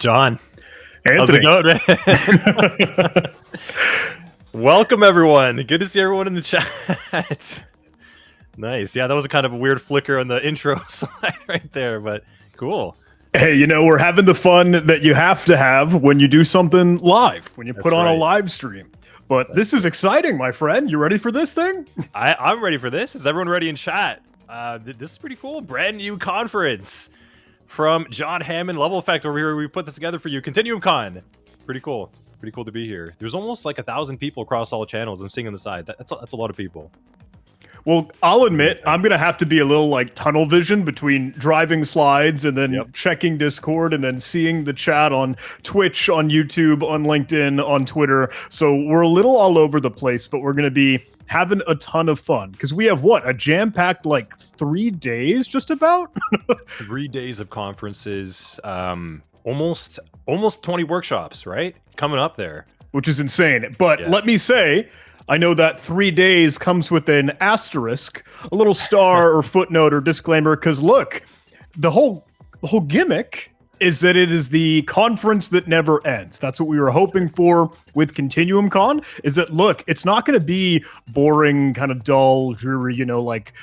John, Anthony. how's it going, man? Welcome, everyone. Good to see everyone in the chat. Nice. Yeah, that was a kind of a weird flicker on the intro slide right there, but cool. Hey, you know, we're having the fun that you have to have when you do something live, when you put on a live stream. But this is exciting, my friend. You ready for this thing? I'm ready for this. Is everyone ready in chat? This is pretty cool. Brand new conference from John Hammond, Level Effect over here. We put this together for you. ContinuumCon. Pretty cool. Pretty cool to be here. There's almost like 1,000 people across all channels. I'm seeing on the side. That's a lot of people. Well, I'll admit, I'm going to have to be a little like tunnel vision between driving slides and then checking Discord and then seeing the chat on Twitch, on YouTube, on LinkedIn, on Twitter. So we're a little all over the place, but we're going to be having a ton of fun because we have a jam-packed like 3 days just about. 3 days of conferences, almost 20 workshops, right? Coming up there. Which is insane. But let me say, I know that 3 days comes with an asterisk, a little star or footnote or disclaimer, because look, the whole gimmick is that it is the conference that never ends. That's what we were hoping for with ContinuumCon, is that, look, it's not going to be boring, kind of dull, dreary, you know, like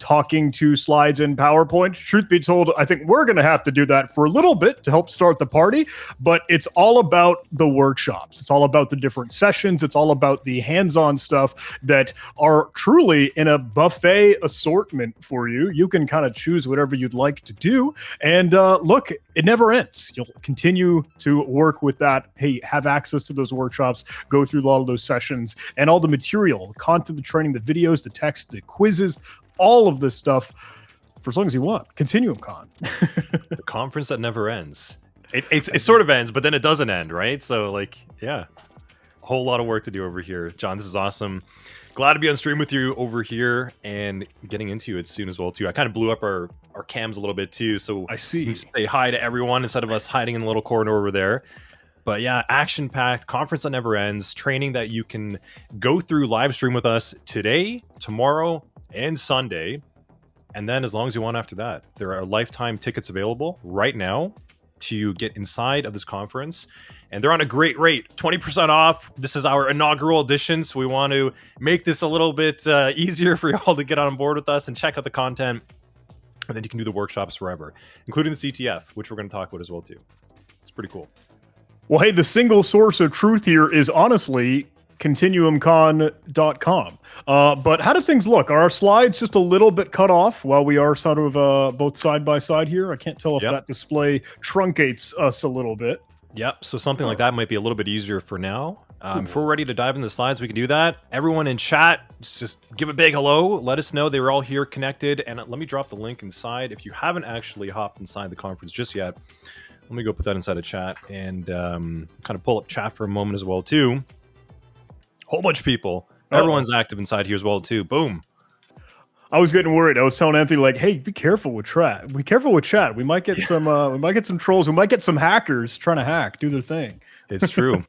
talking to slides in PowerPoint. Truth be told, I think we're going to have to do that for a little bit to help start the party, but it's all about the workshops. It's all about the different sessions. It's all about the hands-on stuff that are truly in a buffet assortment for you. You can kind of choose whatever you'd like to do. And look, it never ends. You'll continue to work with that. Hey, have access to those workshops, go through a lot of those sessions and all the material, the content, the training, the videos, the text, the quizzes, all of this stuff for as long as you want. ContinuumCon. The conference that never ends. It sort of ends, but then it doesn't end, right? So, like, yeah. A whole lot of work to do over here. John, this is awesome. Glad to be on stream with you over here and getting into it soon as well, too. I kind of blew up our cams a little bit, too, so I see. Say hi to everyone instead of us hiding in the little corner over there. But yeah, action-packed, conference that never ends, training that you can go through live stream with us today, tomorrow, and Sunday, and then as long as you want after that. There are lifetime tickets available right now to get inside of this conference, and they're on a great rate, 20% off. This is our inaugural edition, so we want to make this a little bit easier for y'all to get on board with us and check out the content, and then you can do the workshops forever, including the CTF, which we're going to talk about as well too. It's pretty cool. Well, hey, the single source of truth here is honestly ContinuumCon.com. But how do things look? Are our slides just a little bit cut off while we are sort of both side by side here? I can't tell if that display truncates us a little bit. Yep, so something like that might be a little bit easier for now. If we're ready to dive into the slides, we can do that. Everyone in chat, just give a big hello. Let us know they were all here connected. And let me drop the link inside. If you haven't actually hopped inside the conference just yet, let me go put that inside the chat and kind of pull up chat for a moment as well, too. Whole bunch of people. Everyone's active inside here as well, too. Boom. I was getting worried. I was telling Anthony, like, hey, be careful with chat. Be careful with chat. We might get some trolls. We might get some hackers trying to hack, do their thing. It's true.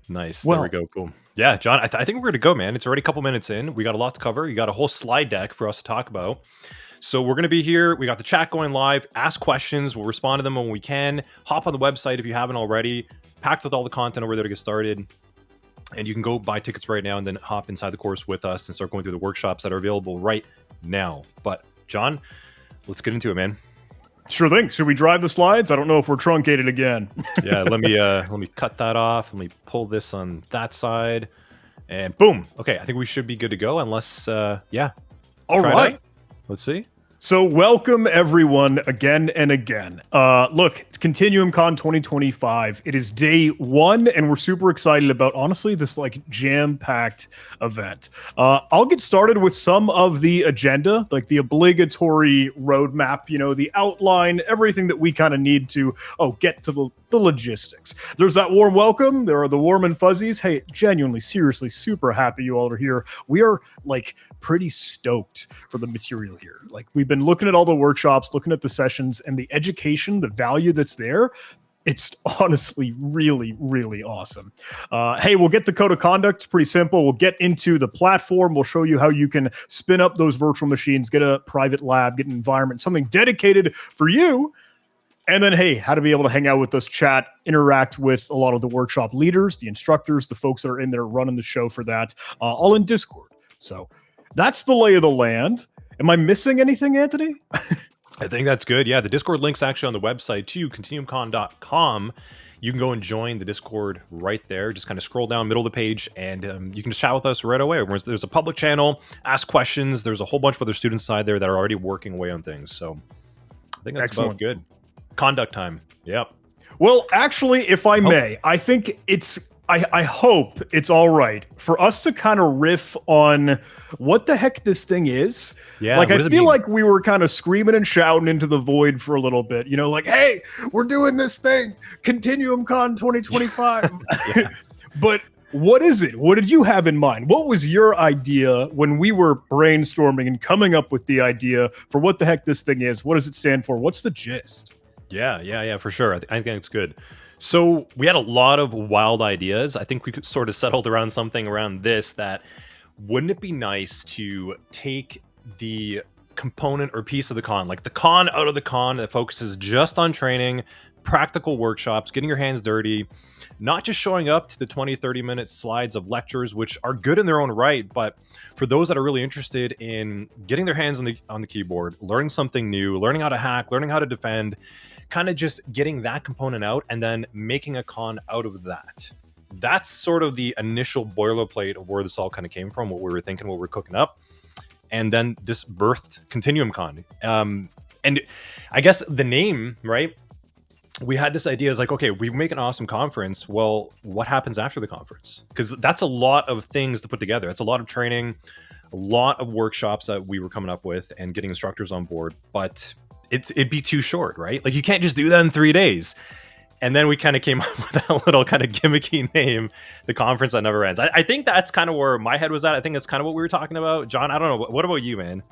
Nice. Well, there we go. Cool. Yeah, John, I think we're going to go, man. It's already a couple minutes in. We got a lot to cover. You got a whole slide deck for us to talk about. So we're going to be here. We got the chat going live. Ask questions. We'll respond to them when we can. Hop on the website if you haven't already. Packed with all the content over there to get started. And you can go buy tickets right now and then hop inside the course with us and start going through the workshops that are available right now. But, John, let's get into it, man. Sure thing. Should we drive the slides? I don't know if we're truncated again. Yeah, let me cut that off. Let me pull this on that side. And boom. Okay, I think we should be good to go unless, yeah. All right. Let's see. So welcome everyone again and again. Look, it's ContinuumCon 2025. It is day one, and we're super excited about, honestly, this like jam-packed event. I'll get started with some of the agenda, like the obligatory roadmap, you know, the outline, everything that we kind of need to, get to the logistics. There's that warm welcome. There are the warm and fuzzies. Hey, genuinely, seriously, super happy you all are here. We are like pretty stoked for the material here. Like we've been looking at all the workshops, looking at the sessions and the education, the value that's there. It's honestly really, really awesome. Hey, we'll get the code of conduct. It's pretty simple. We'll get into the platform. We'll show you how you can spin up those virtual machines, get a private lab, get an environment, something dedicated for you. And then, hey, how to be able to hang out with us, chat, interact with a lot of the workshop leaders, the instructors, the folks that are in there running the show for that, all in Discord. So that's the lay of the land. Am I missing anything, Anthony? I think that's good. Yeah, the Discord link's actually on the website too, ContinuumCon.com. You can go and join the Discord right there. Just kind of scroll down middle of the page, and you can just chat with us right away. There's a public channel, ask questions. There's a whole bunch of other students side there that are already working away on things. So I think that's about good. Conduct time. Yep. Well, actually, if I may, I think I hope it's all right for us to kind of riff on what the heck this thing is. Yeah. Like, I feel like we were kind of screaming and shouting into the void for a little bit, you know, like, hey, we're doing this thing, ContinuumCon 2025. But what is it? What did you have in mind? What was your idea when we were brainstorming and coming up with the idea for what the heck this thing is? What does it stand for? What's the gist? Yeah, for sure. I think it's good. So we had a lot of wild ideas. I think we could sort of settled around something around this, that wouldn't it be nice to take the component or piece of the con, like the con out of the con that focuses just on training, practical workshops, getting your hands dirty, not just showing up to the 20-30 minute slides of lectures, which are good in their own right, but for those that are really interested in getting their hands on the keyboard, learning something new, learning how to hack, learning how to defend, kind of just getting that component out and then making a con out of that. That's sort of the initial boilerplate of where this all kind of came from, what we were thinking, what we were cooking up. And then this birthed ContinuumCon. And I guess the name, right? We had this idea is like, okay, we make an awesome conference. Well, what happens after the conference? Because that's a lot of things to put together. It's a lot of training, a lot of workshops that we were coming up with and getting instructors on board. But it'd be too short, right? Like, you can't just do that in 3 days. And then we kind of came up with that little kind of gimmicky name, the conference that never ends. I think that's kind of where my head was at. I think that's kind of what we were talking about. John, I don't know. What about you, man?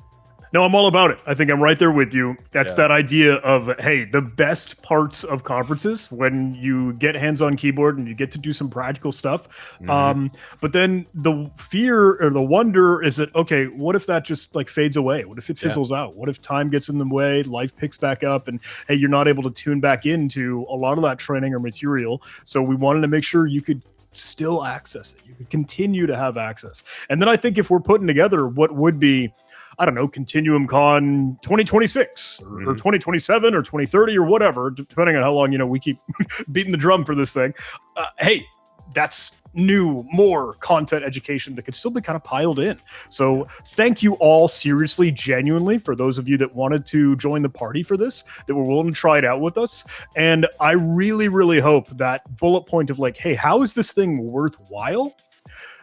No, I'm all about it. I think I'm right there with you. That's that idea of, hey, the best parts of conferences when you get hands-on keyboard and you get to do some practical stuff. But then the fear or the wonder is that, okay, what if that just like fades away? What if it fizzles out? What if time gets in the way, life picks back up, and hey, you're not able to tune back into a lot of that training or material. So we wanted to make sure you could still access it. You could continue to have access. And then I think if we're putting together what would be, I don't know, ContinuumCon 2026 or 2027 or 2030 or whatever, depending on how long, you know, we keep beating the drum for this thing. Hey, that's new, more content education that could still be kind of piled in. So thank you all seriously, genuinely, for those of you that wanted to join the party for this, that were willing to try it out with us. And I really, really hope that bullet point of like, hey, how is this thing worthwhile?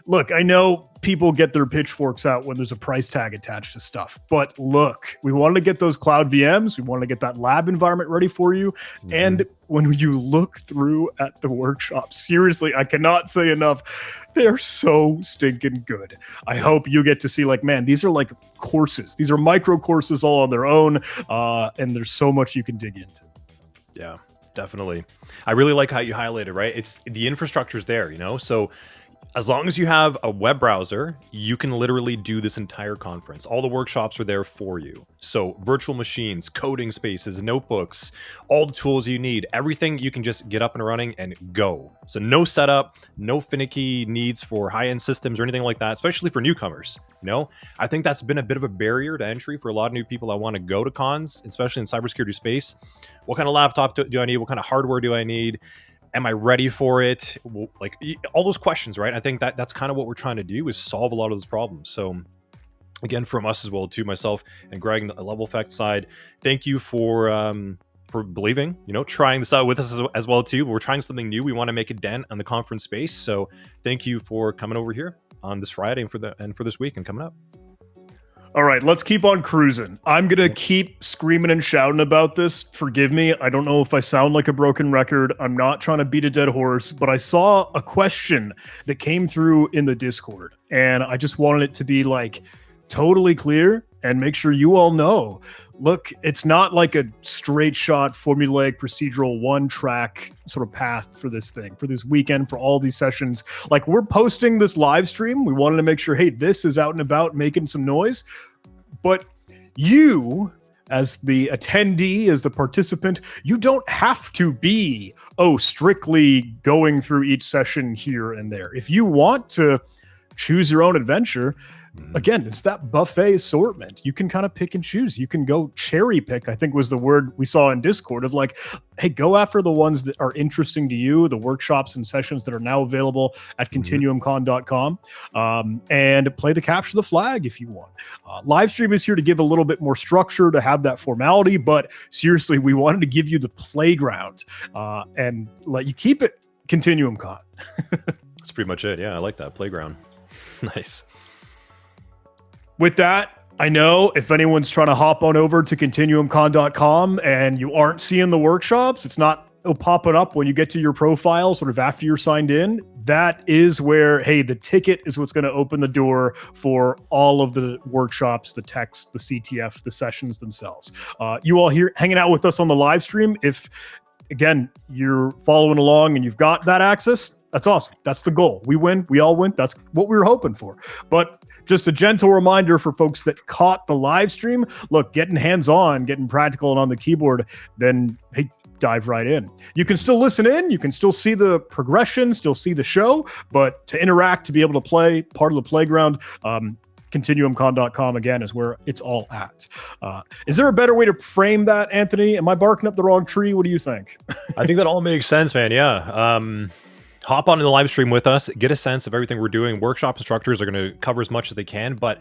Look, I know people get their pitchforks out when there's a price tag attached to stuff, but look, we wanted to get those cloud VMs. We wanted to get that lab environment ready for you. And when you look through at the workshop, seriously, I cannot say enough. They're so stinking good. I hope you get to see like, man, these are like courses. These are micro courses all on their own. And there's so much you can dig into. Yeah, definitely. I really like how you highlighted, right? It's the infrastructure's there, you know? So as long as you have a web browser, you can literally do this entire conference. All the workshops are there for you. So virtual machines, coding spaces, notebooks, all the tools you need, everything you can just get up and running and go. So no setup, no finicky needs for high-end systems or anything like that, especially for newcomers. You know, I think that's been a bit of a barrier to entry for a lot of new people that want to go to cons, especially in cybersecurity space. What kind of laptop do I need? What kind of hardware do I need? Am I ready for it? Like all those questions, right? I think that's kind of what we're trying to do, is solve a lot of those problems. So again, from us as well, too, myself and Greg on the Level Effect side, thank you for believing, you know, trying this out with us as well, too. We're trying something new. We want to make a dent on the conference space. So thank you for coming over here on this Friday and for this week and coming up. All right, let's keep on cruising. I'm going to keep screaming and shouting about this. Forgive me. I don't know if I sound like a broken record. I'm not trying to beat a dead horse, but I saw a question that came through in the Discord, and I just wanted it to be like totally clear and make sure you all know. Look, it's not like a straight shot, formulaic, procedural, one track sort of path for this thing, for this weekend, for all these sessions. Like, we're posting this live stream. We wanted to make sure, hey, this is out and about making some noise. But you as the attendee, as the participant, you don't have to be, strictly going through each session here and there. If you want to choose your own adventure, again, it's that buffet assortment. You can kind of pick and choose. You can go cherry pick, I think was the word we saw in Discord, of like, hey, go after the ones that are interesting to you, the workshops and sessions that are now available at ContinuumCon.com, and play the capture the flag if you want. Livestream is here to give a little bit more structure, to have that formality, but seriously, we wanted to give you the playground and let you keep it ContinuumCon. That's pretty much it. Yeah, I like that playground. Nice. With that, I know if anyone's trying to hop on over to ContinuumCon.com and you aren't seeing the workshops, it's not popping up when you get to your profile sort of after you're signed in. That is where, hey, the ticket is what's going to open the door for all of the workshops, the text, the CTF, the sessions themselves. You all here hanging out with us on the live stream, if, again, you're following along and you've got that access, that's awesome. That's the goal. We win. We all win. That's what we were hoping for. But just a gentle reminder for folks that caught the live stream, look, getting hands-on, getting practical and on the keyboard, then, hey, dive right in. You can still listen in. You can still see the progression, still see the show. But to interact, to be able to play part of the playground, ContinuumCon.com, again, is where it's all at. Is there a better way to frame that, Anthony? Am I barking up the wrong tree? What do you think? I think that all makes sense, man. Yeah. Hop on in the live stream with us, get a sense of everything we're doing. Workshop instructors are going to cover as much as they can, but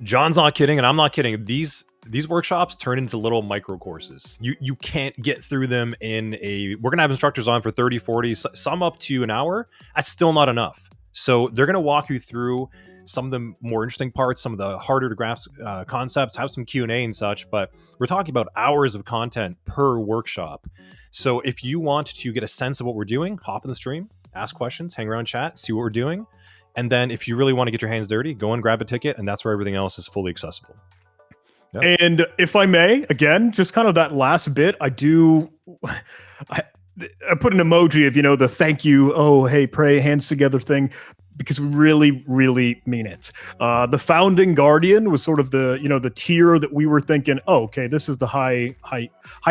John's not kidding, and I'm not kidding. These workshops turn into little micro courses. You can't get through them in we're going to have instructors on for 30, 40, some up to an hour. That's still not enough. So they're going to walk you through some of the more interesting parts, some of the harder to grasp concepts, have some Q&A and such, but we're talking about hours of content per workshop. So if you want to get a sense of what we're doing, hop in the stream, ask questions, hang around, chat, see what we're doing. And then if you really want to get your hands dirty, go and grab a ticket, and that's where everything else is fully accessible. Yep. And if I may, again, just kind of that last bit, I put an emoji of, the thank you, oh, hey, pray, hands together thing, because we really, really mean it. The founding guardian was sort of the tier that we were thinking, oh, okay, this is the high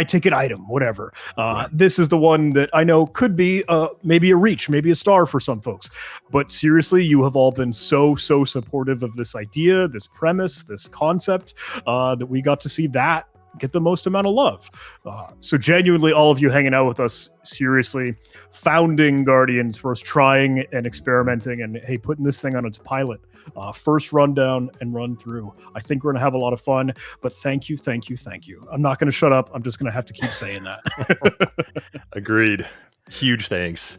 ticket item, whatever. Right. This is the one that I know could be maybe a reach, maybe a star for some folks. But seriously, you have all been so supportive of this idea, this premise, this concept, that we got to see that get the most amount of love. So genuinely, all of you hanging out with us, seriously, founding guardians for us trying and experimenting and, hey, putting this thing on its pilot. First rundown and run through. I think we're going to have a lot of fun, but thank you. I'm not going to shut up. I'm just going to have to keep saying that. Agreed. Huge thanks.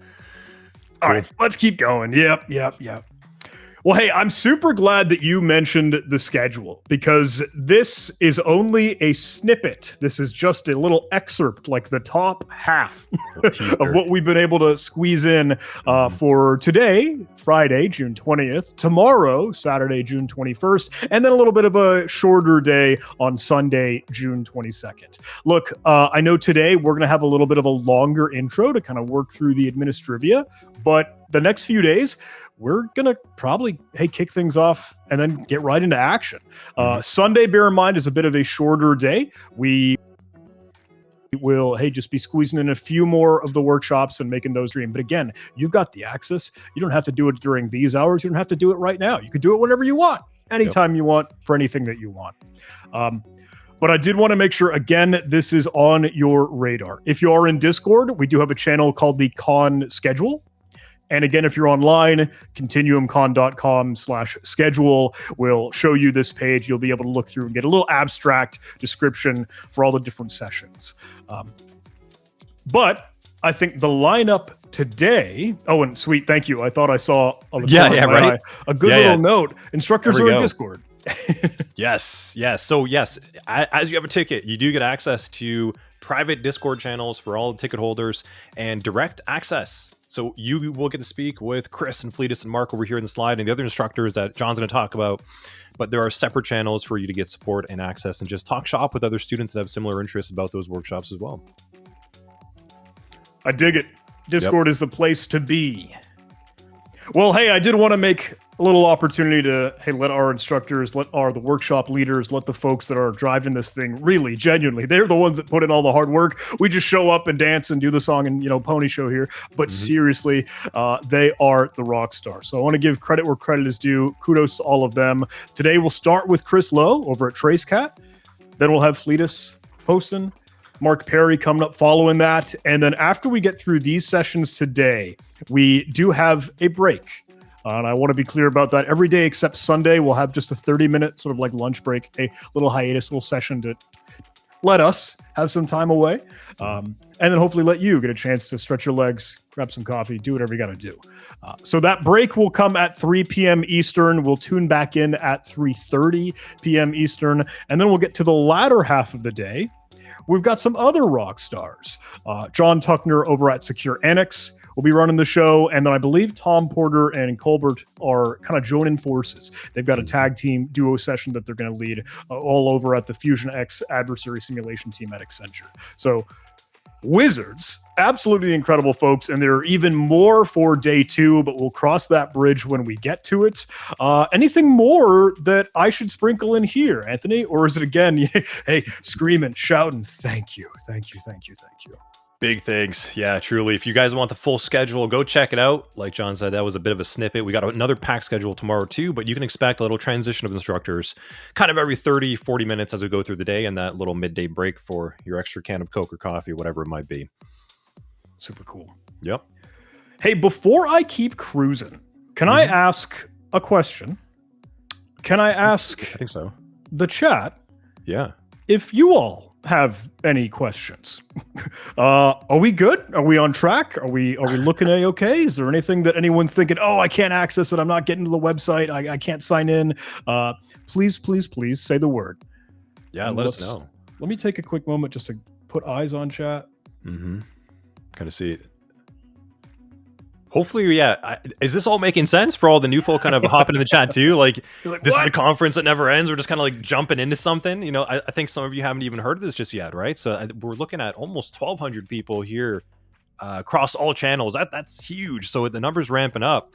All right, let's keep going. Yep. Well, hey, I'm super glad that you mentioned the schedule, because this is only a snippet. This is just a little excerpt, like the top half of what we've been able to squeeze in for today, Friday, June 20th, tomorrow, Saturday, June 21st, and then a little bit of a shorter day on Sunday, June 22nd. Look, I know today we're going to have a little bit of a longer intro to kind of work through the administrivia, but the next few days, we're going to probably, kick things off and then get right into action. Sunday, bear in mind, is a bit of a shorter day. We will, just be squeezing in a few more of the workshops and making those dream. But again, you've got the access. You don't have to do it during these hours. You don't have to do it right now. You could do it whenever you want, anytime you want, for anything that you want. But I did want to make sure, again, this is on your radar. If you are in Discord, we do have a channel called the Con Schedule. And again, if you're online, ContinuumCon.com/schedule will show you this page. You'll be able to look through and get a little abstract description for all the different sessions. But I think the lineup today. Oh, and sweet, thank you. I thought I saw on the right. A good little note. Instructors are in Discord. Yes. So yes, as you have a ticket, you do get access to private Discord channels for all the ticket holders and direct access. So you will get to speak with Chris and Fleetus and Mark over here in the slide and the other instructors that John's going to talk about. But there are separate channels for you to get support and access and just talk shop with other students that have similar interests about those workshops as well. I dig it. Discord is the place to be. Well, hey, I did want to make a little opportunity to, hey, let our instructors, the workshop leaders, let the folks that are driving this thing really, genuinely, they're the ones that put in all the hard work. We just show up and dance and do the song and, pony show here. But seriously, they are the rock stars. So I want to give credit where credit is due. Kudos to all of them. Today we'll start with Chris Lowe over at Tracecat. Then we'll have Fleetus Poston, Mark Perry coming up following that. And then after we get through these sessions today, we do have a break. And I want to be clear about that. Every day except Sunday, we'll have just a 30-minute sort of like lunch break, a little hiatus, little session to let us have some time away. And then hopefully let you get a chance to stretch your legs, grab some coffee, do whatever you got to do. So that break will come at 3 p.m. Eastern. We'll tune back in at 3:30 p.m. Eastern. And then we'll get to the latter half of the day. We've got some other rock stars. John Tuckner over at Secure Annex will be running the show. And then I believe Tom Porter and Colbert are kind of joining forces. They've got a tag team duo session that they're going to lead all over at the Fusion X adversary simulation team at Accenture. So Wizards, absolutely incredible folks. And there are even more for day 2, but we'll cross that bridge when we get to it. Anything more that I should sprinkle in here, Anthony? Or is it again, hey, screaming, shouting, thank you, thank you, thank you, thank you. Big things. Yeah, truly. If you guys want the full schedule, go check it out. Like John said, that was a bit of a snippet. We got another pack schedule tomorrow too, but you can expect a little transition of instructors kind of every 30, 40 minutes as we go through the day, and that little midday break for your extra can of Coke or coffee, whatever it might be. Super cool. Yep. Hey, before I keep cruising, can I ask a question? Can I ask I think so. The chat? Yeah. If you all have any questions. Are we good? Are we on track? Are we looking okay? Is there anything that anyone's thinking, oh, I can't access it, I'm not getting to the website, I can't sign in? Please say the word. Yeah, let us know. Let me take a quick moment just to put eyes on chat. Kind of see it. Hopefully, yeah. Is this all making sense for all the new folk kind of hopping in the chat too? Like this is the conference that never ends. We're just kind of like jumping into something. I think some of you haven't even heard of this just yet, right? So we're looking at almost 1,200 people here across all channels. That's huge. So the number's ramping up.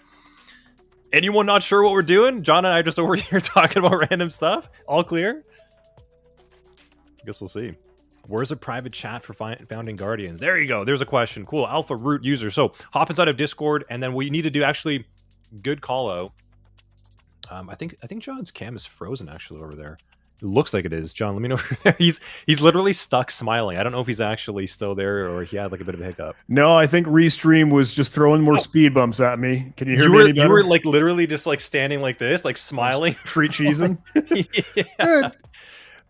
Anyone not sure what we're doing? John and I are just over here talking about random stuff. All clear? I guess we'll see. Where's a private chat for founding guardians? There you go. There's a question. Cool. Alpha root user. So hop inside of Discord, and then we need to do actually good call out. I think John's cam is frozen actually over there. It looks like it is. John, let me know if you're there. He's literally stuck smiling. I don't know if he's actually still there or he had like a bit of a hiccup. No, I think Restream was just throwing more speed bumps at me. Can you hear me? You were like literally just like standing like this, like smiling, treat cheesing. Yeah.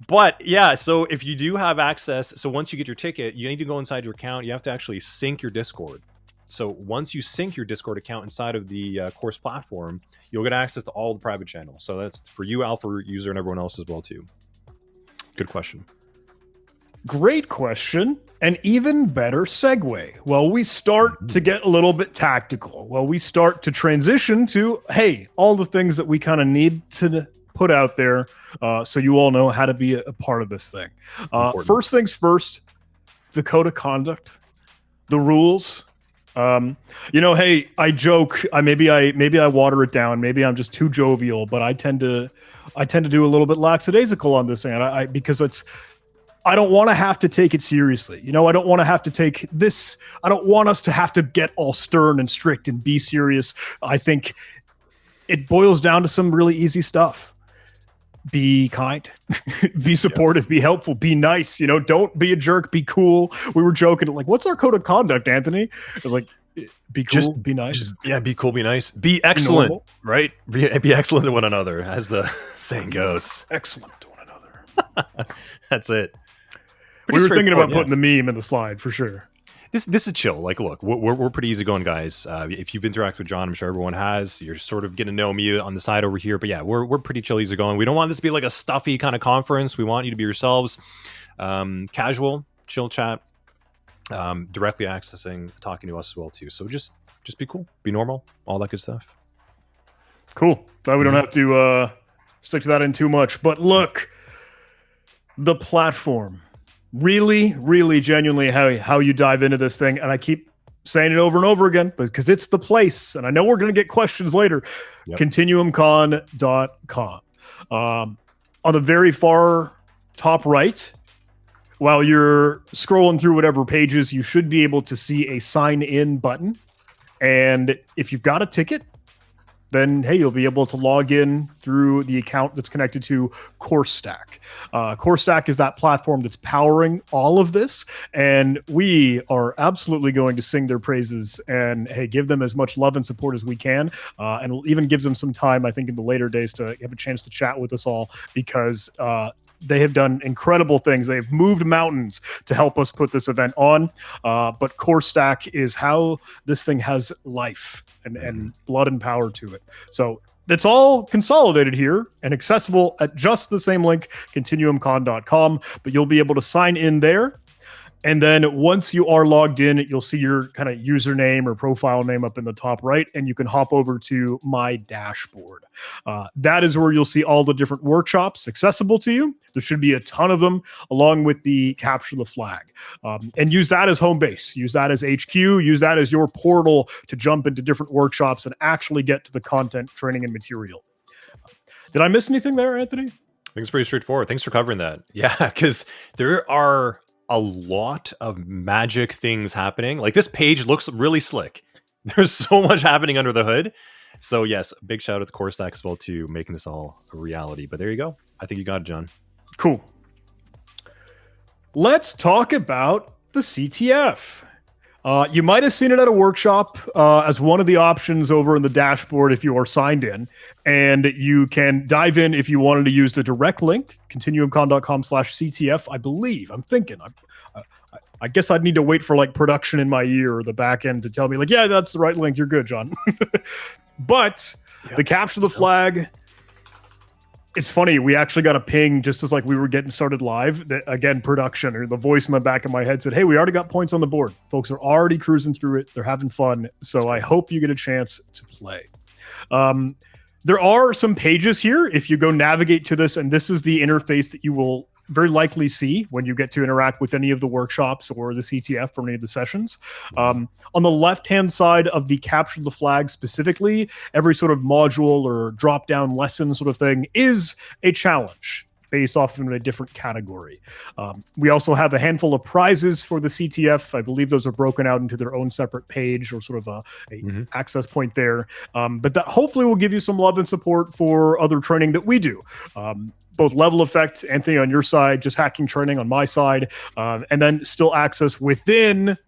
But yeah, so if you do have access, so once you get your ticket, you need to go inside your account. You have to actually sync your Discord. So once you sync your Discord account inside of the course platform, you'll get access to all the private channels. So that's for you, Alpha Root user, and everyone else as well too. Good question. Great question. An even better segue. Well, we start to get a little bit tactical. Well, we start to transition to, hey, all the things that we kind of need to put out there so you all know how to be a part of this thing. First things first, the code of conduct, the rules. Hey, I joke. Maybe I water it down. Maybe I'm just too jovial, but I tend to do a little bit lackadaisical on this thing, because I don't want to have to take it seriously. I don't want to have to take this. I don't want us to have to get all stern and strict and be serious. I think it boils down to some really easy stuff. Be kind, be supportive, be helpful, be nice. Don't be a jerk, be cool. We were joking, like, what's our code of conduct, Anthony? I was like, be cool, be nice. Be cool, be nice. Be excellent, right? Be excellent to one another, as the saying goes. Excellent to one another. That's it. We were thinking about putting the meme in the slide for sure. This is chill. Like, look, we're pretty easygoing guys. If you've interacted with John, I'm sure everyone has. You're sort of getting to know me on the side over here. But yeah, we're pretty chill, easygoing. We don't want this to be like a stuffy kind of conference. We want you to be yourselves, casual, chill chat, directly accessing, talking to us as well too. So just be cool, be normal, all that good stuff. Cool. Glad we don't have to stick to that in too much. But look, the platform. Really, really genuinely how you dive into this thing. And I keep saying it over and over again, because it's the place. And I know we're going to get questions later. Yep. ContinuumCon.com. On the very far top right, while you're scrolling through whatever pages, you should be able to see a sign in button. And if you've got a ticket, then hey, you'll be able to log in through the account that's connected to CoreStack. CoreStack is that platform that's powering all of this, and we are absolutely going to sing their praises and hey, give them as much love and support as we can, and we'll even give them some time, I think, in the later days to have a chance to chat with us all, because they have done incredible things. They've moved mountains to help us put this event on. But CoreStack is how this thing has life and blood and power to it. So that's all consolidated here and accessible at just the same link, ContinuumCon.com. But you'll be able to sign in there. And then once you are logged in, you'll see your kind of username or profile name up in the top right, and you can hop over to my dashboard. That is where you'll see all the different workshops accessible to you. There should be a ton of them, along with the Capture the Flag. And use that as home base. Use that as HQ. Use that as your portal to jump into different workshops and actually get to the content, training, and material. Did I miss anything there, Anthony? I think it's pretty straightforward. Thanks for covering that. Yeah, because there are a lot of magic things happening. Like, this page looks really slick. There's so much happening under the hood. So yes, big shout out to CoreStack as well to making this all a reality. But there you go. I think you got it, John. Cool. Let's talk about the CTF. You might have seen it at a workshop as one of the options over in the dashboard if you are signed in. And you can dive in if you wanted to use the direct link, ContinuumCon.com/CTF, I believe. I'm thinking. I guess I'd need to wait for like production in my ear or the back end to tell me like, yeah, that's the right link. You're good, John. But the Capture the Flag... It's funny, we actually got a ping just as like we were getting started live. That, again, production or the voice in the back of my head said, hey, we already got points on the board. Folks are already cruising through it. They're having fun. So I hope you get a chance to play. There are some pages here. If you go navigate to this, and this is the interface that you will very likely see when you get to interact with any of the workshops or the CTF from any of the sessions. On the left-hand side of the Capture the Flag specifically, every sort of module or drop-down lesson sort of thing is a challenge based off of a different category. We also have a handful of prizes for the CTF. I believe those are broken out into their own separate page or sort of a access point there. But that hopefully will give you some love and support for other training that we do. Both Level Effect, Anthony, on your side, just hacking training on my side, and then still access within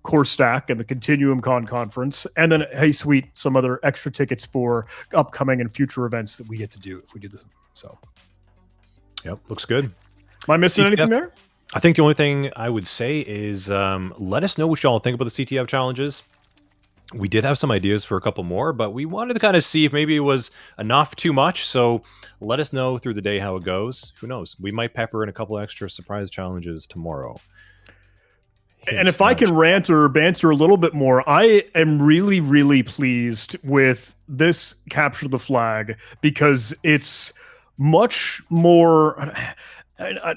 CoreStack and the ContinuumCon conference, and then, hey, sweet, some other extra tickets for upcoming and future events that we get to do if we do this. So, yep, looks good. Am I missing anything there? I think the only thing I would say is let us know what y'all think about the CTF challenges. We did have some ideas for a couple more, but we wanted to kind of see if maybe it was enough, too much. So let us know through the day how it goes. Who knows? We might pepper in a couple extra surprise challenges tomorrow. And if I can rant or banter a little bit more, I am really, really pleased with this Capture the Flag because it's much more...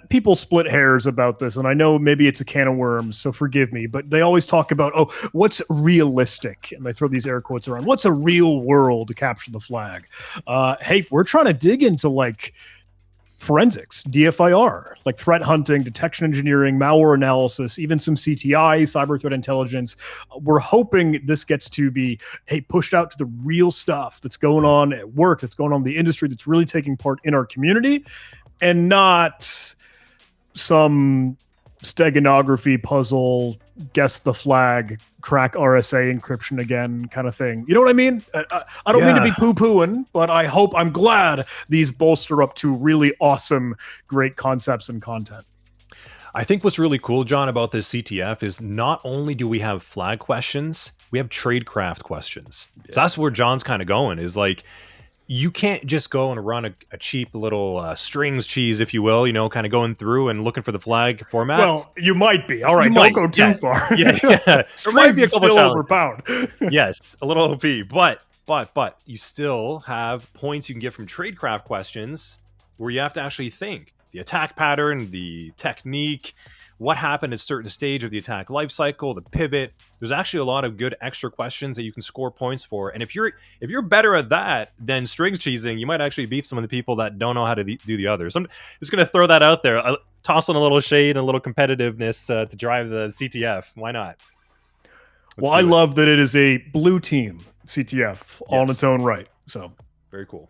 people split hairs about this, and I know maybe it's a can of worms, so forgive me, but they always talk about, oh, what's realistic? And they throw these air quotes around. What's a real world to Capture the Flag? Hey, we're trying to dig into like forensics, DFIR, like threat hunting, detection engineering, malware analysis, even some CTI, cyber threat intelligence. We're hoping this gets to be, hey, pushed out to the real stuff that's going on at work, that's going on in the industry, that's really taking part in our community, and not some steganography puzzle, guess the flag, crack RSA encryption again kind of thing. You know what I mean? I don't mean to be poo-pooing, but I'm glad these bolster up to really awesome, great concepts and content. I think what's really cool, John, about this CTF is not only do we have flag questions, we have tradecraft questions. Yeah. So that's where John's kind of going, is like, you can't just go and run a cheap little strings cheese, if you will, you know, kind of going through and looking for the flag format. Well, you might be. All right, don't go too far. Yeah. There might be a couple still over pound. Yes, a little OP, but you still have points you can get from tradecraft questions where you have to actually think. the attack pattern, the technique, what happened at certain stage of the attack life cycle, the pivot. There's actually a lot of good extra questions that you can score points for. And if you're better at that than strings cheesing, you might actually beat some of the people that don't know how to do the others. So I'm just going to throw that out there. Toss on a little shade and a little competitiveness to drive the CTF. Why not? Well, I love that it is a blue team CTF on its own right. So very cool.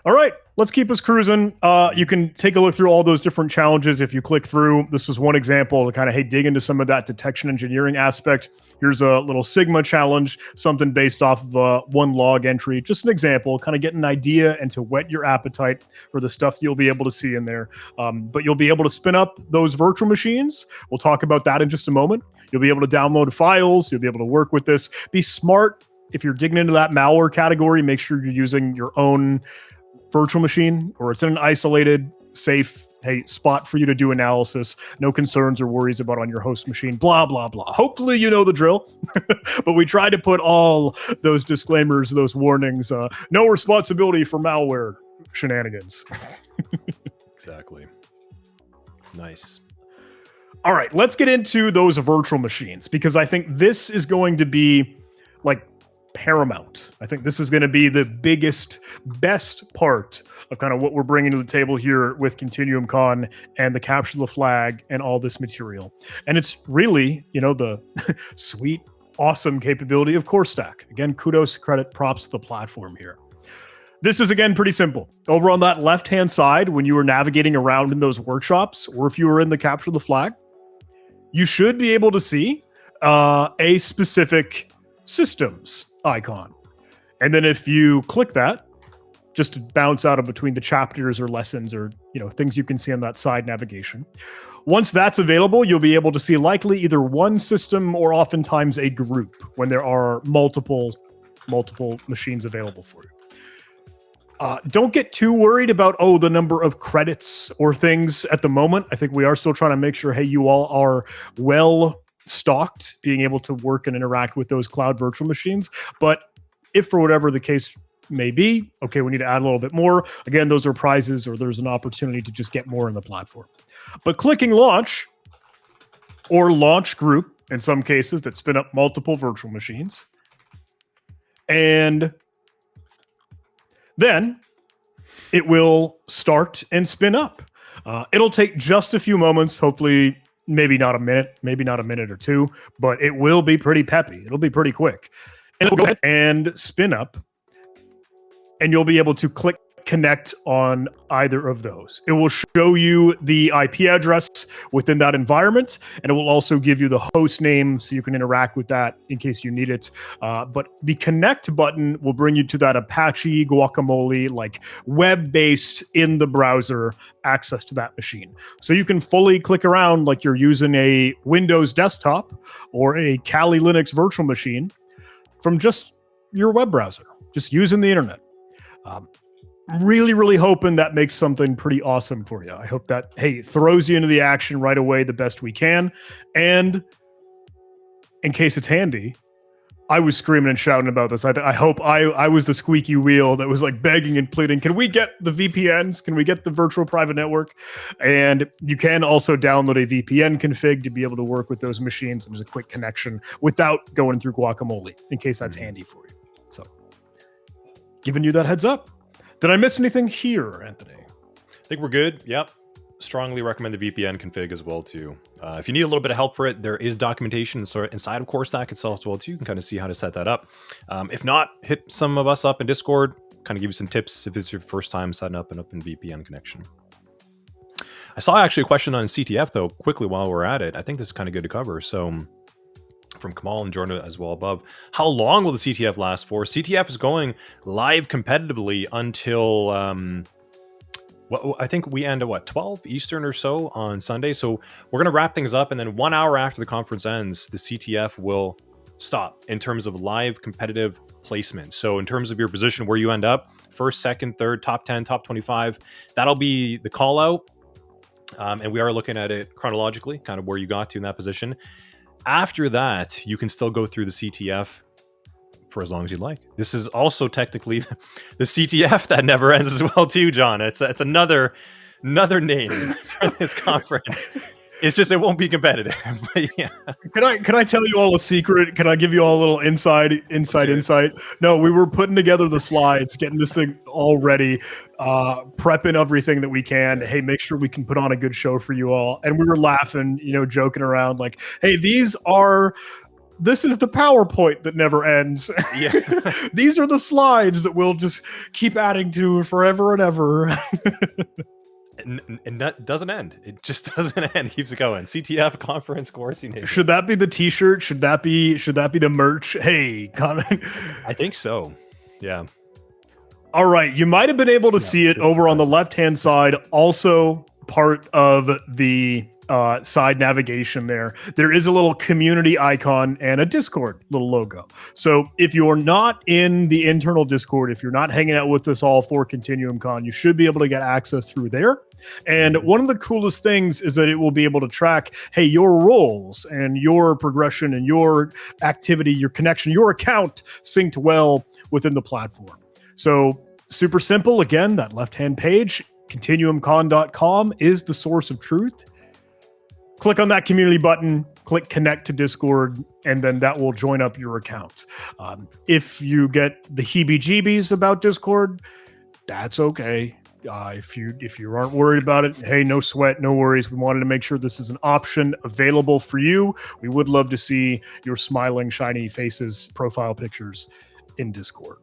All right, let's keep us cruising. You can take a look through all those different challenges if you click through. This was one example to kind of, hey, dig into some of that detection engineering aspect. Here's a little Sigma challenge, something based off of one log entry. Just an example, kind of get an idea and to whet your appetite for the stuff you'll be able to see in there. But you'll be able to spin up those virtual machines. We'll talk about that in just a moment. You'll be able to download files. You'll be able to work with this. Be smart. If you're digging into that malware category, make sure you're using your own virtual machine, or it's in an isolated, safe spot for you to do analysis. No concerns or worries about on your host machine, blah, blah, blah. Hopefully you know the drill, but we try to put all those disclaimers, those warnings, no responsibility for malware shenanigans. Exactly. Nice. All right, let's get into those virtual machines, because I think this is going to be like paramount. I think this is going to be the biggest, best part of kind of what we're bringing to the table here with ContinuumCon and the capture the flag and all this material. And it's really, the sweet, awesome capability of CoreStack. Again, kudos, credit, props to the platform here. This is, again, pretty simple. Over on that left-hand side, when you were navigating around in those workshops, or if you were in the capture the flag, you should be able to see a specific systems icon. And then if you click that, just to bounce out of between the chapters or lessons or things you can see on that side navigation. Once that's available, you'll be able to see likely either one system or oftentimes a group when there are multiple machines available for you. Don't get too worried about, the number of credits or things at the moment. I think we are still trying to make sure, hey, you all are well stocked, being able to work and interact with those cloud virtual machines. But if for whatever the case may be, okay, we need to add a little bit more. Again, those are prizes, or there's an opportunity to just get more in the platform. But clicking launch or launch group in some cases that spin up multiple virtual machines, and then it will start and spin up. It'll take just a few moments, hopefully maybe not a minute or two, but it will be pretty peppy. It'll be pretty quick. And it'll go ahead and spin up, and you'll be able to click connect on either of those. It will show you the IP address within that environment, and it will also give you the host name so you can interact with that in case you need it. But the connect button will bring you to that Apache Guacamole, like web-based in the browser access to that machine. So you can fully click around like you're using a Windows desktop or a Kali Linux virtual machine from just your web browser, just using the internet. Really, really hoping that makes something pretty awesome for you. I hope that, hey, throws you into the action right away the best we can. And in case it's handy, I was screaming and shouting about this. I hope I was the squeaky wheel that was like begging and pleading, can we get the VPNs? Can we get the virtual private network? And you can also download a VPN config to be able to work with those machines, and there's a quick connection without going through Guacamole, in case that's handy for you. So giving you that heads up. Did I miss anything here, Anthony? I think we're good. Yep. Strongly recommend the VPN config as well, too. If you need a little bit of help for it, there is documentation inside of CoreStack itself as well, too. You can kind of see how to set that up. If not, hit some of us up in Discord, kind of give you some tips if it's your first time setting up an open VPN connection. I saw actually a question on CTF, though, quickly while we're at it. I think this is kind of good to cover. So from Kamal and Jordan as well above. How long will the CTF last for? CTF is going live competitively until, I think we end at 12 Eastern or so on Sunday. So we're going to wrap things up, and then 1 hour after the conference ends, the CTF will stop in terms of live competitive placement. So in terms of your position, where you end up, first, second, third, top 10, top 25, that'll be the call out. And we are looking at it chronologically, kind of where you got to in that position. After that, you can still go through the CTF for as long as you'd like. This is also technically the CTF that never ends as well, too, John. It's another another name for this conference. It's just it won't be competitive. But yeah. Can I tell you all a secret? Can I give you all a little insight? No, we were putting together the slides, getting this thing all ready, prepping everything that we can. Hey, make sure we can put on a good show for you all. And we were laughing, joking around like, hey, this is the PowerPoint that never ends. Yeah. These are the slides that we'll just keep adding to forever and ever. And that doesn't end. It just doesn't end. It keeps going. CTF conference course. You name Should that be the T-shirt? Should that be the merch? Hey, I think so. Yeah. All right. You might have been able to see it over on the left-hand side. Also part of the side navigation there. There is a little community icon and a Discord little logo. So if you're not in the internal Discord, if you're not hanging out with us all for ContinuumCon, you should be able to get access through there. And one of the coolest things is that it will be able to track, hey, your roles and your progression and your activity, your connection, your account synced well within the platform. So super simple. Again, that left-hand page, ContinuumCon.com is the source of truth. Click on that community button, click connect to Discord, and then that will join up your account. If you get the heebie-jeebies about Discord, that's okay. If you aren't worried about it, hey, no sweat, no worries. We wanted to make sure this is an option available for you. We would love to see your smiling, shiny faces, profile pictures in Discord.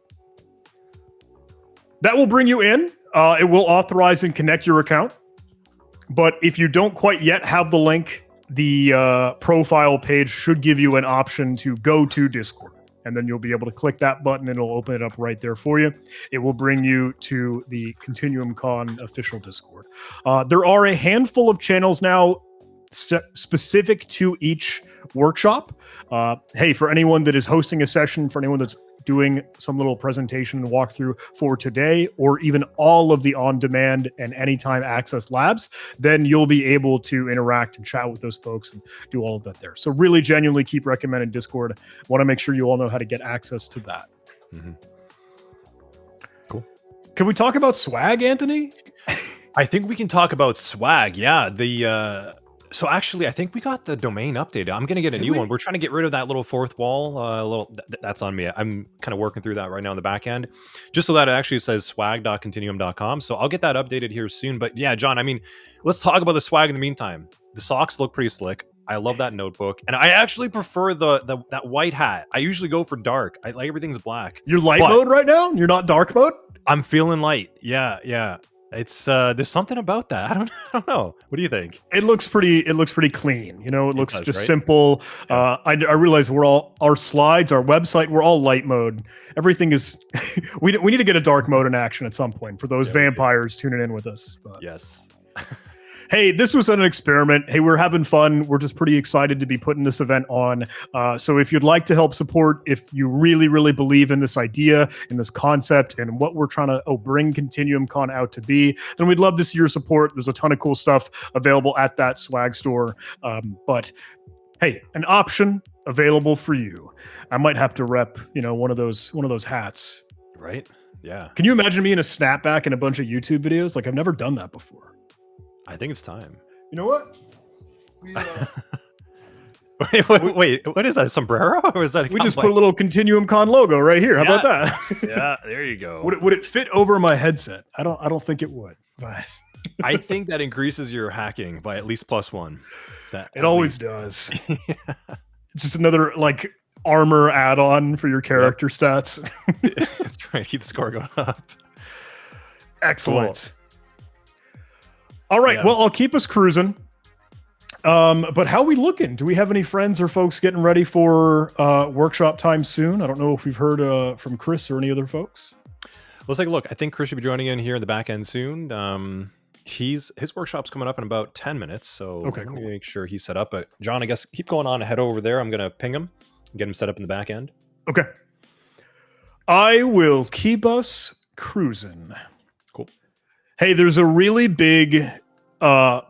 That will bring you in. It will authorize and connect your account. But if you don't quite yet have the link, the profile page should give you an option to go to Discord. And then you'll be able to click that button and it'll open it up right there for you. It will bring you to the ContinuumCon official Discord. There are a handful of channels now specific to each workshop. Hey, for anyone that is hosting a session, for anyone that's doing some little presentation and walkthrough for today, or even all of the on-demand and anytime access labs, then you'll be able to interact and chat with those folks and do all of that there. So really genuinely keep recommending Discord. Want to make sure you all know how to get access to that. Mm-hmm. Cool. Can we talk about swag, Anthony? I think we can talk about swag. Yeah. So actually, I think we got the domain updated. I'm going to get a new one. We're trying to get rid of that little fourth wall. That's on me. I'm kind of working through that right now in the back end, just so that it actually says swag.continuum.com. So I'll get that updated here soon. But yeah, John, I mean, let's talk about the swag in the meantime. The socks look pretty slick. I love that notebook. And I actually prefer that white hat. I usually go for dark. I like everything's black. You're light mode right now? You're not dark mode? I'm feeling light. Yeah. It's there's something about that. I don't know. What do you think? It looks pretty clean. It looks just right? Simple. Yeah. I realize our slides, our website, we're all light mode. Everything is we need to get a dark mode in action at some point for those vampires tuning in with us. But. Yes. Hey, this was an experiment. Hey, we're having fun. We're just pretty excited to be putting this event on. So if you'd like to help support, if you really, really believe in this idea, in this concept, and what we're trying to bring ContinuumCon out to be, then we'd love to see your support. There's a ton of cool stuff available at that swag store. But hey, an option available for you. I might have to rep, one of those hats. Right? Yeah. Can you imagine me in a snapback and a bunch of YouTube videos? Like, I've never done that before. I think it's time. You know what? Wait, what is that? A sombrero? Or is that? We just put a little ContinuumCon logo right here. How about that? Yeah, there you go. Would it fit over my headset? I don't think it would. But I think that increases your hacking by at least +1. It always does. Yeah. Just another armor add-on for your character stats. That's right. Keep the score going up. Excellent. Cool. All right, well, I'll keep us cruising. But how are we looking? Do we have any friends or folks getting ready for workshop time soon? I don't know if we've heard from Chris or any other folks. Let's take a look. I think Chris should be joining in here in the back end soon. His workshop's coming up in about 10 minutes, so I'm going to make sure he's set up. But John, I guess keep going on ahead over there. I'm going to ping him and get him set up in the back end. Okay. I will keep us cruising. Cool. Hey, there's a really big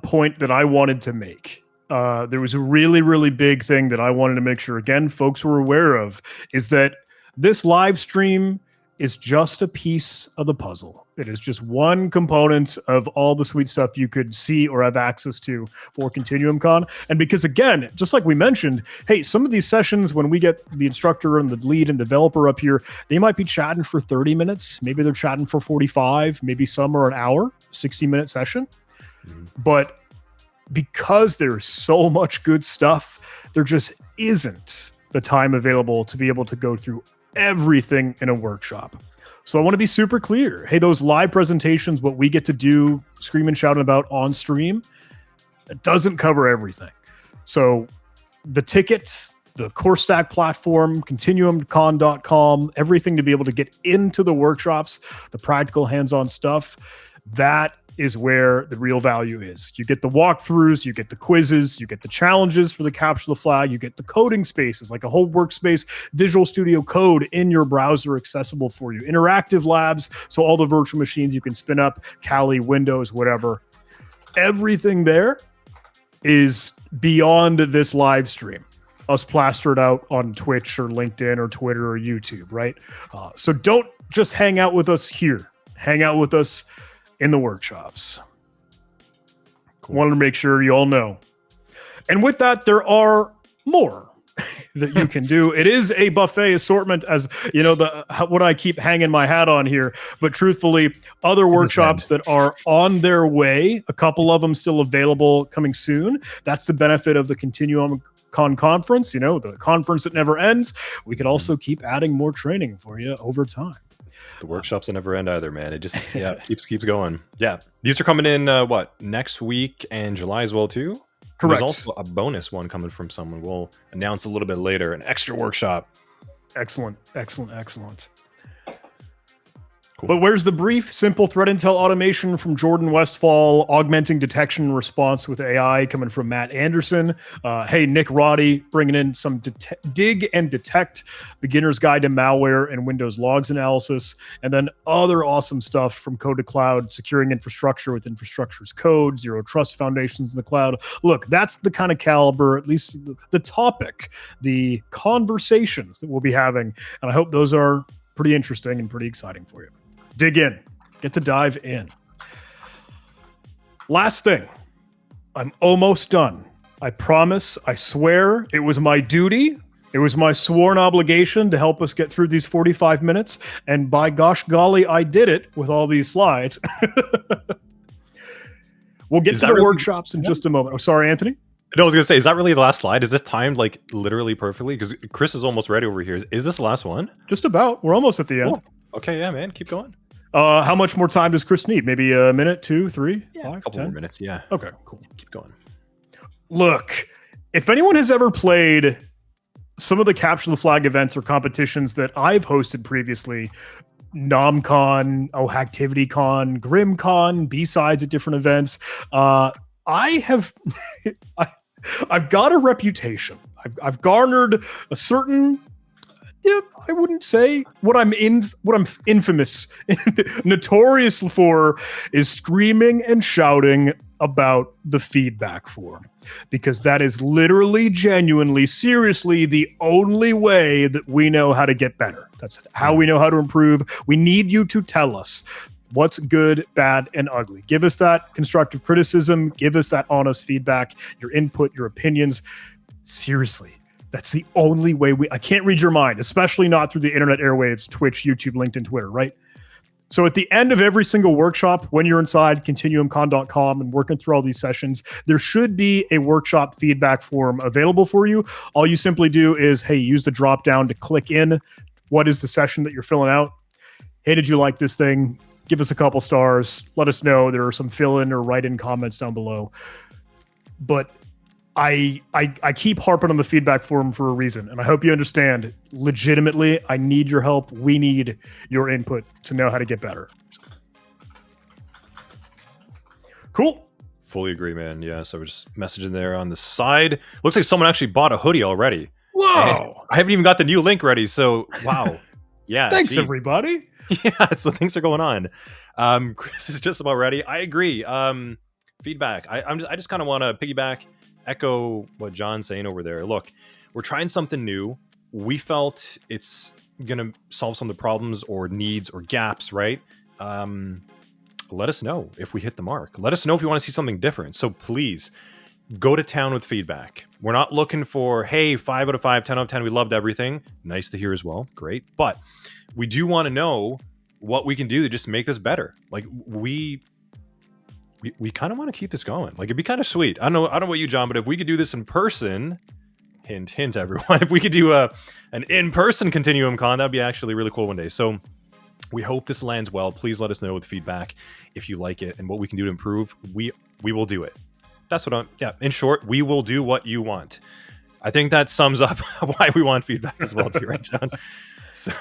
point that I wanted to make. There was a really, really big thing that I wanted to make sure, again, folks were aware of, is that this live stream is just a piece of the puzzle. It is just one component of all the sweet stuff you could see or have access to for ContinuumCon. And because, again, just like we mentioned, hey, some of these sessions, when we get the instructor and the lead and developer up here, they might be chatting for 30 minutes. Maybe they're chatting for 45. Maybe some are an hour, 60-minute session. But because there's so much good stuff, there just isn't the time available to be able to go through everything in a workshop. So I want to be super clear. Hey, those live presentations, what we get to do, scream and shout about on stream, it doesn't cover everything. So the tickets, the CoreStack platform, ContinuumCon.com, everything to be able to get into the workshops, the practical hands-on stuff, that is where the real value is. You get the walkthroughs, you get the quizzes, you get the challenges for the capture the flag, you get the coding spaces, like a whole workspace, Visual Studio Code in your browser accessible for you, interactive labs, so all the virtual machines you can spin up, Kali, Windows, whatever. Everything there is beyond this live stream, us plastered out on Twitch or LinkedIn or Twitter or YouTube, right? So don't just hang out with us here. Hang out with us in the workshops. Cool. Wanted to make sure you all know. And with that, there are more that you can do. It is a buffet assortment, as you know, what I keep hanging my hat on here. But truthfully, other workshops that are on their way, a couple of them still available coming soon. That's the benefit of the ContinuumCon conference, you know, the conference that never ends. We could also keep adding more training for you over time. The workshops that never end either, man. It just keeps going. Yeah, these are coming in next week and July as well too. Correct. There's also a bonus one coming from someone. We'll announce a little bit later. An extra workshop. Excellent. Cool. But where's the brief? Simple threat intel automation from Jordan Westfall, augmenting detection and response with AI, coming from Matt Anderson. Hey, Nick Roddy bringing in some dig and detect, beginner's guide to malware and Windows logs analysis, and then other awesome stuff from Code to Cloud, securing infrastructure with infrastructure as code, zero trust foundations in the cloud. Look, that's the kind of caliber, at least the topic, the conversations that we'll be having, and I hope those are pretty interesting and pretty exciting for you. Dig in. Get to dive in. Last thing. I'm almost done. I promise, I swear, it was my duty. It was my sworn obligation to help us get through these 45 minutes. And by gosh golly, I did it with all these slides. We'll get to the workshops in just a moment. Oh, sorry, Anthony? No, I was going to say, is that really the last slide? Is this timed like literally perfectly? Because Chris is almost ready over here. Is this the last one? Just about. We're almost at the end. Cool. Okay, yeah, man. Keep going. How much more time does Chris need? Maybe a minute, 2, 3, 5, a couple 10? more minutes, yeah. Okay, cool. Keep going. Look, if anyone has ever played some of the Capture the Flag events or competitions that I've hosted previously, NomCon, ActivityCon, GrimCon, B-sides at different events, I've got a reputation. I've garnered a certain, I wouldn't say what I'm infamous, notorious for is screaming and shouting about the feedback form, because that is literally, genuinely, seriously the only way that we know how to get better. That's how we know how to improve. We need you to tell us what's good, bad, and ugly. Give us that constructive criticism. Give us that honest feedback, your input, your opinions. Seriously. That's the only way I can't read your mind, especially not through the internet airwaves, Twitch, YouTube, LinkedIn, Twitter, right? So at the end of every single workshop, when you're inside ContinuumCon.com and working through all these sessions, there should be a workshop feedback form available for you. All you simply do is, hey, use the drop down to click in. What is the session that you're filling out? Hey, did you like this thing? Give us a couple stars. Let us know. There are some fill-in or write-in comments down below. But I keep harping on the feedback form for a reason, and I hope you understand. Legitimately, I need your help. We need your input to know how to get better. Cool. Fully agree, man. Yeah, so we're just messaging there on the side. Looks like someone actually bought a hoodie already. Whoa! And I haven't even got the new link ready, so wow. Yeah. Thanks, everybody. Yeah, so things are going on. Chris is just about ready. I agree. Feedback. I just kind of want to piggyback, echo what John's saying over there. Look, we're trying something new. We felt it's gonna solve some of the problems or needs or gaps, right? Let us know if we hit the mark. Let us know if you want to see something different. So please go to town with feedback. We're not looking for, hey, 5 out of 5, 10 out of 10, we loved everything. Nice to hear as well. Great. But we do want to know what we can do to just make this better. Like we kind of want to keep this going. Like it'd be kind of sweet. I don't know about you, John, but if we could do this in person, hint, hint, everyone, if we could do an in-person ContinuumCon, that'd be actually really cool one day. So we hope this lands well. Please let us know with feedback if you like it and what we can do to improve. We will do it. That's what in short, we will do what you want. I think that sums up why we want feedback as well too, right, John? So